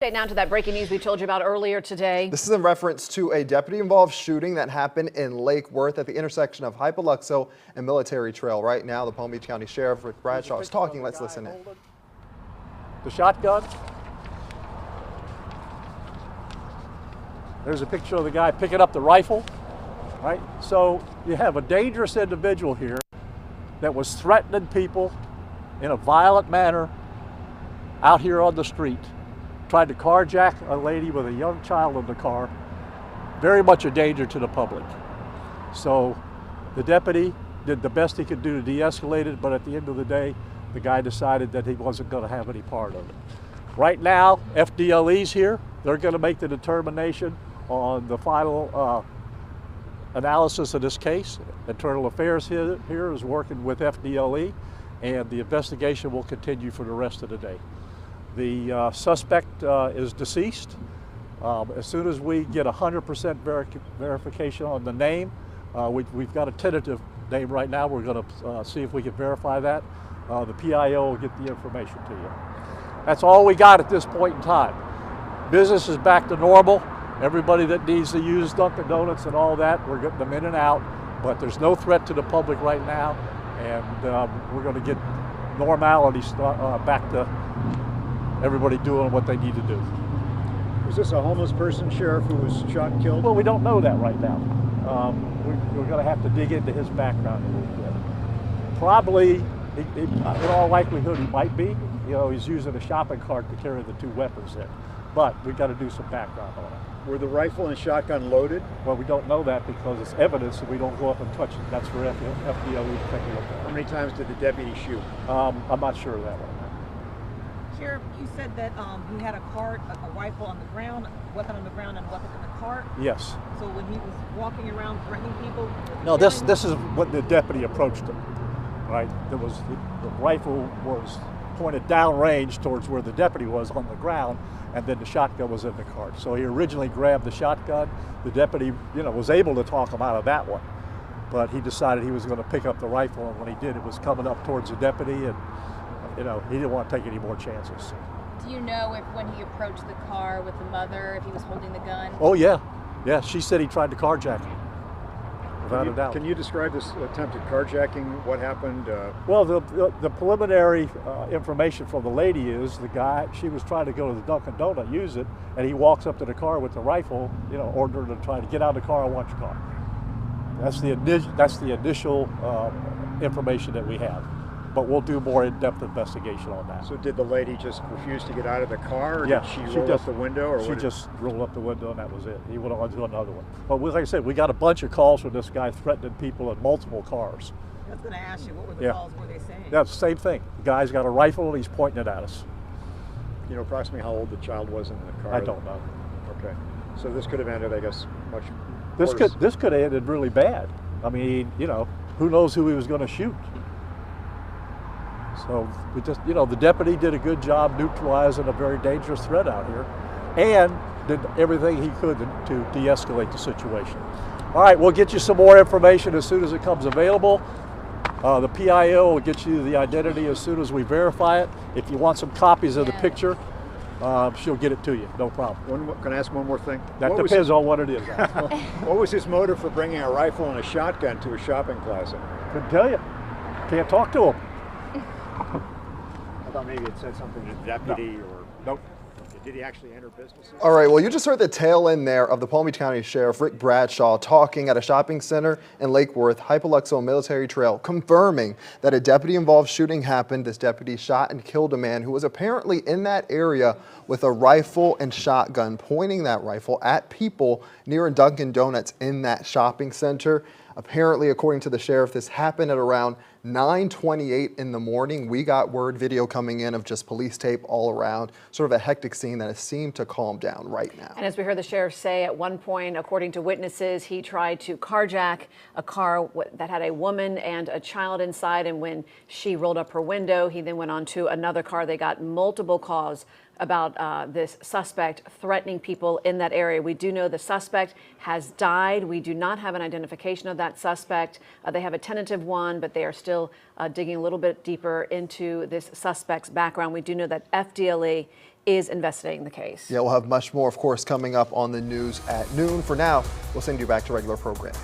Now to that breaking news we told you about earlier today. This is in reference to a deputy-involved shooting that happened in Lake Worth at the intersection of Hypoluxo and Military Trail. Right now, the Palm Beach County Sheriff Rick Bradshaw is talking. Let's listen in. The shotgun. There's a picture of the guy picking up the rifle. Right? So you have a dangerous individual here that was threatening people in a violent manner out here on the street. Tried to carjack a lady with a young child in the car. Very much a danger to the public. So the deputy did the best he could do to de-escalate it, but at the end of the day, the guy decided that he wasn't going to have any part of it. Right now, FDLE's here. They're going to make the determination on the final analysis of this case. Internal Affairs here is working with FDLE, and the investigation will continue for the rest of the day. The suspect is deceased. As soon as we get 100% verification on the name, we've got a tentative name right now. We're going to see if we can verify that. The PIO will get the information to you. That's all we got at this point in time. Business is back to normal. Everybody that needs to use Dunkin' Donuts and all that, we're getting them in and out, but there's no threat to the public right now, and we're going to get normality back to everybody doing what they need to do. Was this a homeless person, Sheriff, who was shot and killed? Well, we don't know that right now. We're going to have to dig into his background a little bit. Probably, in all likelihood, he might be. You know, he's using a shopping cart to carry the two weapons in. But we've got to do some background on it. Were the rifle and shotgun loaded? Well, we don't know that because it's evidence and we don't go up and touch it. That's for FDLE to take a look at. How many times did the deputy shoot? I'm not sure of that one. Sheriff, you said that he had a cart, a rifle on the ground, a weapon on the ground, and a weapon in the cart. Yes. So when he was walking around threatening people? No, this is what the deputy approached him. Right? There was the rifle was pointed downrange towards where the deputy was on the ground, and then the shotgun was in the cart. So he originally grabbed the shotgun. The deputy, was able to talk him out of that one, but he decided he was going to pick up the rifle, and when he did, it was coming up towards the deputy, and he didn't want to take any more chances. Do you know if when he approached the car with the mother, if he was holding the gun? Oh yeah, yeah. She said he tried to carjack him. Without a doubt. Can you describe this attempted carjacking? What happened? Well, the preliminary information from the lady is she was trying to go to the Dunkin' Donut, use it, and he walks up to the car with the rifle, ordering her to try to get out of the car, I want your car. That's the initial information that we have. But we'll do more in-depth investigation on that. So did the lady just refuse to get out of the car, or yeah, did she roll up the window? Or she just rolled up the window and that was it. He went on to another one. But like I said, we got a bunch of calls from this guy threatening people in multiple cars. I was going to ask you, what were the calls were they saying? Yeah, same thing. The guy's got a rifle and he's pointing it at us. You know approximately how old the child was in the car? I don't know. Okay. So this could have ended, I guess, much This worse. could have ended really bad. I mean, who knows who he was going to shoot. So we just, the deputy did a good job neutralizing a very dangerous threat out here and did everything he could to de-escalate the situation. All right, we'll get you some more information as soon as it comes available. The PIO will get you the identity as soon as we verify it. If you want some copies of the picture, she'll get it to you, no problem. Can I ask one more thing? That depends on what it is. What was his motive for bringing a rifle and a shotgun to a shopping plaza? Couldn't tell you. Can't talk to him. I thought maybe it said something to the deputy or... Nope. Did he actually enter businesses? All right, well, you just heard the tail end there of the Palm Beach County Sheriff Rick Bradshaw talking at a shopping center in Lake Worth, Hypoluxo Military Trail, confirming that a deputy-involved shooting happened. This deputy shot and killed a man who was apparently in that area with a rifle and shotgun, pointing that rifle at people near a Dunkin' Donuts in that shopping center. Apparently, according to the sheriff, this happened at around 9:28 in the morning. We got video coming in of just police tape all around, sort of a hectic scene that has seemed to calm down right now. And as we heard the sheriff say, at one point, according to witnesses, he tried to carjack a car that had a woman and a child inside, and when she rolled up her window, he then went on to another car. They got multiple calls about this suspect threatening people in that area. We do know the suspect has died. We do not have an identification of that suspect. They have a tentative one, but they are still digging a little bit deeper into this suspect's background. We do know that FDLE is investigating the case. Yeah, we'll have much more, of course, coming up on the news at noon. For now, we'll send you back to regular programming.